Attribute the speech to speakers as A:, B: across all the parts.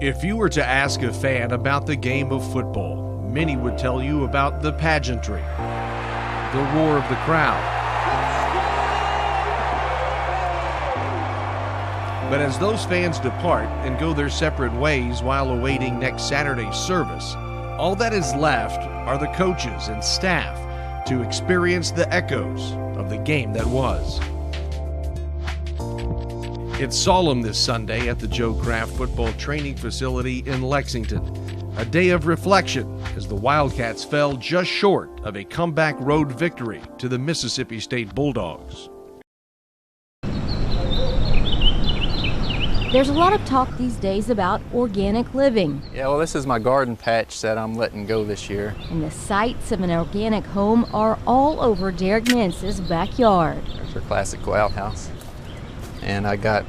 A: If you were to ask a fan about the game of football, many would tell you about the pageantry, the roar of the crowd. But as those fans depart and go their separate ways while awaiting next Saturday's service, all that is left are the coaches and staff to experience the echoes of the game that was. It's solemn this Sunday at the Joe Kraft Football Training Facility in Lexington. A day of reflection as the Wildcats fell just short of a comeback road victory to the Mississippi State Bulldogs.
B: There's a lot of talk these days about organic living.
C: Yeah, well, this is my garden patch that I'm letting go this year.
B: And the sights of an organic home are all over Derek Nance's backyard.
C: There's our classic outhouse. And I got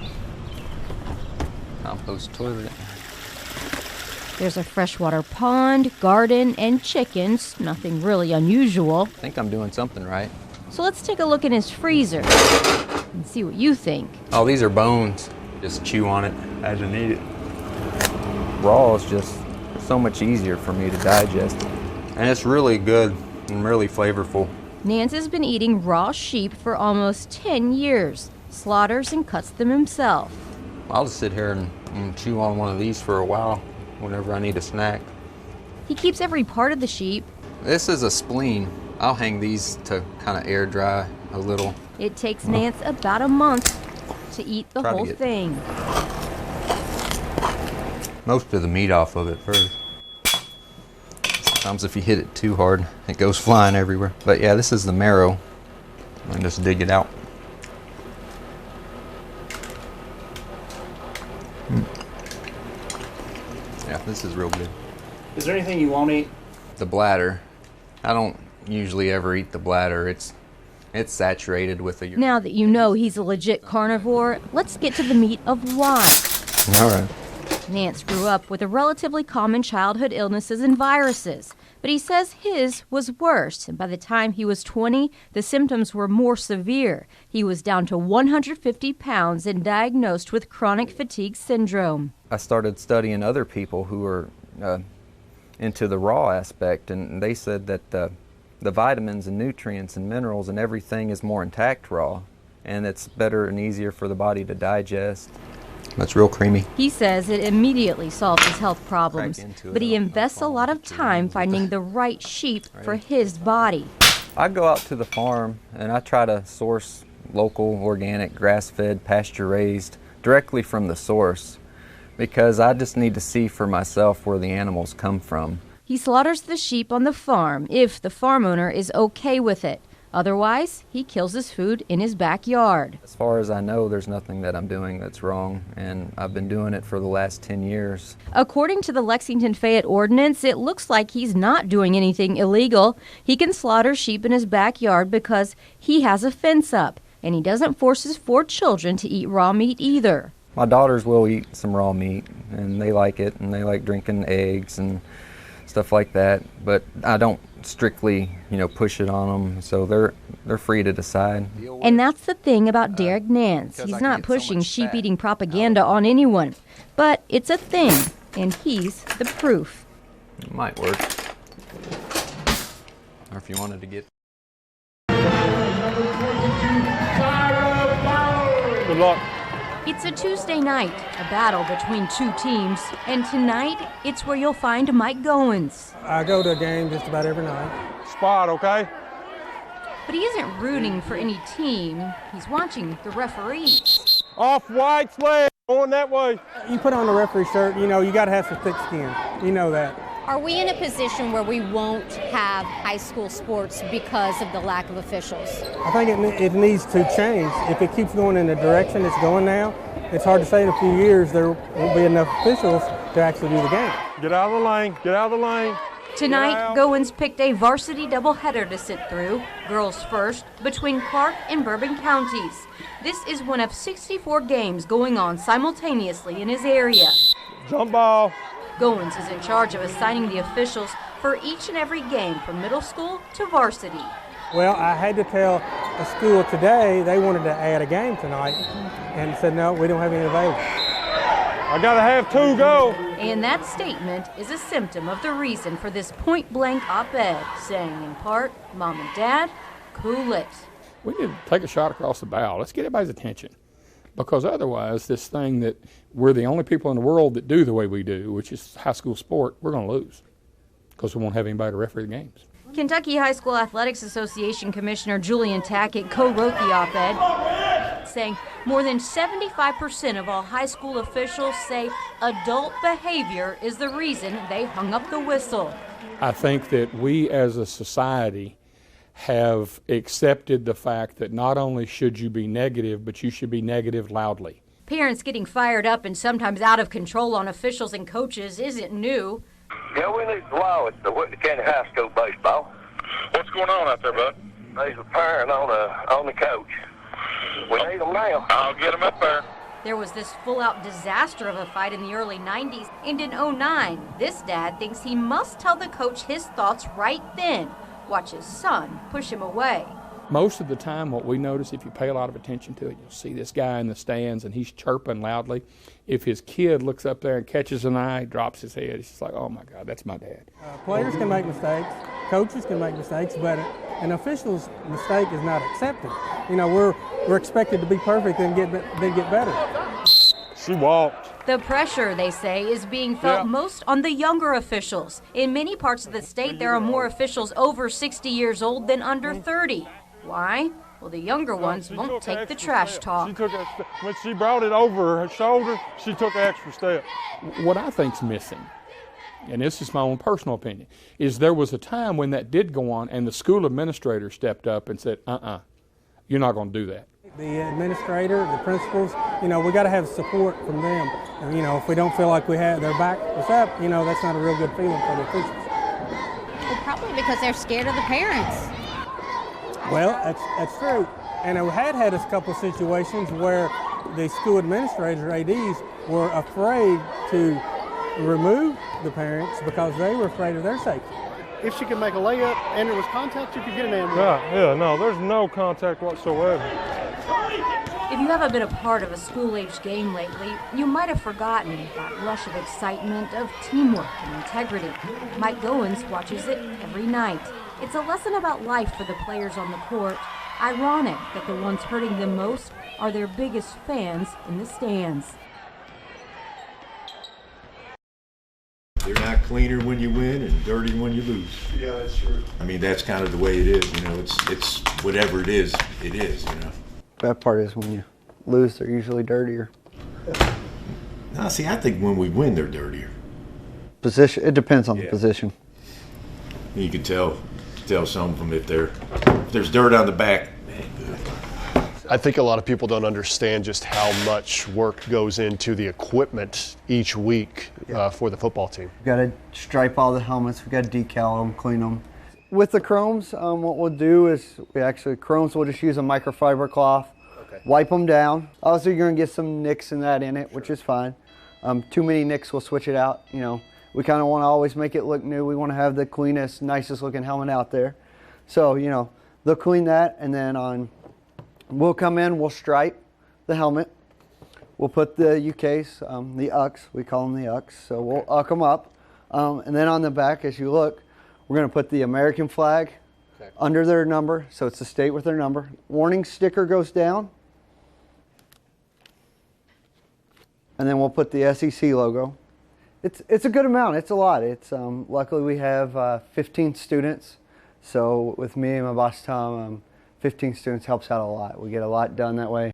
C: compost toilet.
B: There's a freshwater pond, garden, and chickens. Nothing really unusual.
C: I think I'm doing something right.
B: So let's take a look in his freezer and see what you think.
C: Oh, these are bones. Just chew on it as you need it. Raw is just so much easier for me to digest. And it's really good and really flavorful.
B: Nance has been eating raw sheep for almost 10 years. Slaughters and cuts them himself.
C: I'll just sit here and chew on one of these for a while whenever I need a snack.
B: He keeps every part of the sheep.
C: This is a spleen. I'll hang these to kind of air dry a little.
B: It takes Nance about a month to eat the whole thing.
C: Most of the meat off of it first. Sometimes if you hit it too hard, it goes flying everywhere. But yeah, this is the marrow. And just dig it out. Yeah, this is real good.
D: Is there anything you won't eat?
C: The bladder. I don't usually ever eat the bladder. It's saturated with the...
B: Now that you know he's a legit carnivore, let's get to the meat of why.
C: All right.
B: Nance grew up with a relatively common childhood illnesses and viruses, but he says his was worse, and by the time he was 20, the symptoms were more severe. He was down to 150 pounds and diagnosed with chronic fatigue syndrome.
C: I started studying other people who were into the raw aspect, and they said that the vitamins and nutrients and minerals and everything is more intact raw, and it's better and easier for the body to digest. That's real creamy.
B: He says it immediately solves his health problems, but he invests a lot of time finding the right sheep for his body.
C: I go out to the farm and I try to source local, organic, grass-fed, pasture-raised directly from the source, because I just need to see for myself where the animals come from.
B: He slaughters the sheep on the farm if the farm owner is okay with it. Otherwise, he kills his food in his backyard.
C: As far as I know, there's nothing that I'm doing that's wrong, and I've been doing it for the last 10 years.
B: According to the Lexington Fayette Ordinance, it looks like he's not doing anything illegal. He can slaughter sheep in his backyard because he has a fence up, and he doesn't force his 4 children to eat raw meat either.
C: My daughters will eat some raw meat, and they like it, and they like drinking eggs and stuff like that, but I don't strictly, push it on them, so they're free to decide.
B: And that's the thing about Derek Nance. He's not pushing sheep-eating propaganda on anyone, but it's a thing, and he's the proof.
C: It might work. Or if you wanted to get...
D: Good luck.
B: It's a Tuesday night, a battle between 2 teams, and tonight it's where you'll find Mike Goins.
E: I go to a game just about every night.
D: Spot, okay?
B: But he isn't rooting for any team, he's watching the referees.
D: Off White's leg, going that way.
E: You put on the referee shirt, you got to have some thick skin. You know that.
F: Are we in a position where we won't have high school sports because of the lack of officials?
E: I think it needs to change. If it keeps going in the direction it's going now, it's hard to say in a few years there won't be enough officials to actually do the game.
D: Get out of the lane, get out of the lane.
B: Tonight, Goins picked a varsity doubleheader to sit through, girls first, between Clark and Bourbon counties. This is one of 64 games going on simultaneously in his area.
D: Jump ball.
B: Goins is in charge of assigning the officials for each and every game from middle school to varsity.
E: Well, I had to tell a school today they wanted to add a game tonight and said, no, we don't have any available.
D: I got to have 2 go.
B: And that statement is a symptom of the reason for this point-blank op-ed, saying in part, Mom and Dad, cool it.
G: We need to take a shot across the bow. Let's get everybody's attention. Because otherwise, this thing that we're the only people in the world that do the way we do, which is high school sport, we're going to lose. Because we won't have anybody to referee the games.
B: Kentucky High School Athletics Association Commissioner Julian Tackett co-wrote the op-ed, saying more than 75% of all high school officials say adult behavior is the reason they hung up the whistle.
G: I think that we as a society have accepted the fact that not only should you be negative, but you should be negative loudly.
B: Parents getting fired up and sometimes out of control on officials and coaches isn't new.
H: Yeah, we need the law at the Whitney County High School baseball.
I: What's going on out there, bud?
H: There's a firing on the coach. We need them now.
I: I'll get them up there.
B: There was this full-out disaster of a fight in the early 90s, and in 2009, this dad thinks he must tell the coach his thoughts right then. Watch his son push him away.
G: Most of the time, what we notice, if you pay a lot of attention to it, you'll see this guy in the stands and he's chirping loudly. If his kid looks up there and catches an eye, drops his head, he's just like, oh my God, that's my dad.
E: Players can make mistakes, coaches can make mistakes, but an official's mistake is not accepted. You know, we're expected to be perfect and get better.
D: She walked.
B: The pressure, they say, is being felt most on the younger officials. In many parts of the state, there are more officials over 60 years old than under 30. Why? Well, the younger ones won't take the trash talk.
D: When she brought it over her shoulder, she took an extra step.
G: What I think's missing, and this is my own personal opinion, is there was a time when that did go on and the school administrator stepped up and said, you're not going to do that.
E: The administrator, the principals, you know, we got to have support from them. And, you know, if we don't feel like we have their back is up, you know, that's not a real good feeling for the officials.
F: Well, probably because they're scared of the parents.
E: Well, that's true. And we had a couple of situations where the school administrators, ADs, were afraid to remove the parents because they were afraid of their safety.
J: If she could make a layup and there was contact, you could get an ambulance.
D: Yeah, no, there's no contact whatsoever.
B: If you haven't been a part of a school-age game lately, you might have forgotten that rush of excitement, of teamwork and integrity. Mike Goins watches it every night. It's a lesson about life for the players on the court. Ironic that the ones hurting them most are their biggest fans in the stands.
K: They're not cleaner when you win and dirty when you lose.
J: Yeah, that's true.
K: I mean, that's kind of the way it is. You know, it's whatever it is, you know.
L: Bad part is when you lose, they're usually dirtier.
K: No, see, I think when we win, they're dirtier.
L: Position, it depends on the position.
K: You can tell some of them if there's dirt on the back. Man, good.
M: I think a lot of people don't understand just how much work goes into the equipment each week for the football team.
L: We've got to stripe all the helmets, we've got to decal them, clean them. With the chromes, what we'll do is chromes, we'll just use a microfiber cloth, wipe them down. Also, you're going to get some nicks in it, which is fine. Too many nicks, we'll switch it out. You know, we kind of want to always make it look new. We want to have the cleanest, nicest looking helmet out there. So, you know, they'll clean that, and then we'll come in, we'll stripe the helmet. We'll put the UKs, the UCs, we call them the UCs. So we'll UC them up. And then on the back, as you look, we're going to put the American flag under their number, so it's the state with their number. Warning sticker goes down. And then we'll put the SEC logo. It's a good amount, it's a lot. It's luckily we have 15 students. So with me and my boss Tom, 15 students helps out a lot. We get a lot done that way.